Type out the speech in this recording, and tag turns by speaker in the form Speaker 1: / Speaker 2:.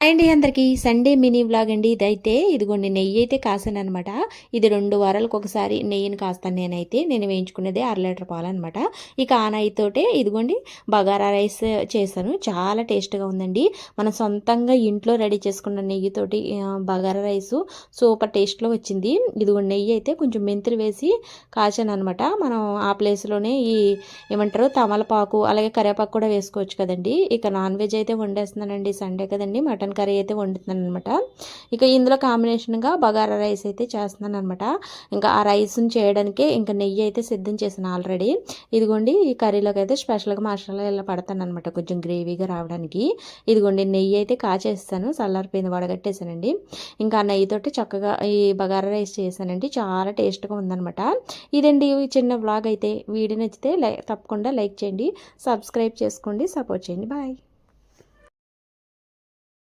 Speaker 1: అండి అందరికీ Sunday mini vlog అండి. ఇదైతే ఇదిగోండి నెయ్యి అయితే కాసాను అనమాట. ఇది 2 వారాలకు ఒకసారి నెయ్యిని కాస్తాను నేనైతే. నేను వేయించుకునేది 1/2 లీటర్ పాలు అనమాట. ఇక ఆ నెయ్యితోటే ఇదిగోండి బగారా రైస్ చేశాను. చాలా టేస్ట్గా ఉందండి. మనం సొంతంగా ఇంట్లో రెడీ చేసుకున్న నెయ్యితోటి బగారా రైసు సూపర్ టేస్ట్లో వచ్చింది. ఇదిగోండి నెయ్యి అయితే కొంచెం మెంతులు వేసి కాచాను అనమాట. మనం ఆ ప్లేస్లోనే ఏమంటారు తమలపాకు అలాగే కరివేపాకు కూడా వేసుకోవచ్చు కదండి. ఇక నాన్ వెజ్ అయితే వండేస్తున్నానండి, సండే కదండి. మటన్ కర్రీ అయితే వండుతున్నాను అనమాట. ఇక ఇందులో కాంబినేషన్గా బగారా రైస్ అయితే చేస్తున్నాను అనమాట. ఇంకా ఆ రైస్ని చేయడానికే ఇంకా నెయ్యి అయితే సిద్ధం చేశాను ఆల్రెడీ. ఇదిగోండి ఈ కర్రీలోకి అయితే స్పెషల్గా మసాలా ఇలా పడతాను అనమాట, కొంచెం గ్రేవీగా రావడానికి. ఇదిగోండి నెయ్యి అయితే కాచేస్తాను, చల్లారిపోయింది, వడగట్టేసానండి. ఇంకా ఆ నెయ్యితోటి చక్కగా ఈ బగారా రైస్ చేశానండి. చాలా టేస్ట్గా ఉందనమాట. ఇదండి ఈ చిన్న వ్లాగ్ అయితే. వీడియో నచ్చితే తప్పకుండా లైక్ చేయండి, సబ్స్క్రైబ్ చేసుకోండి, సపోర్ట్ చేయండి. బాయ్.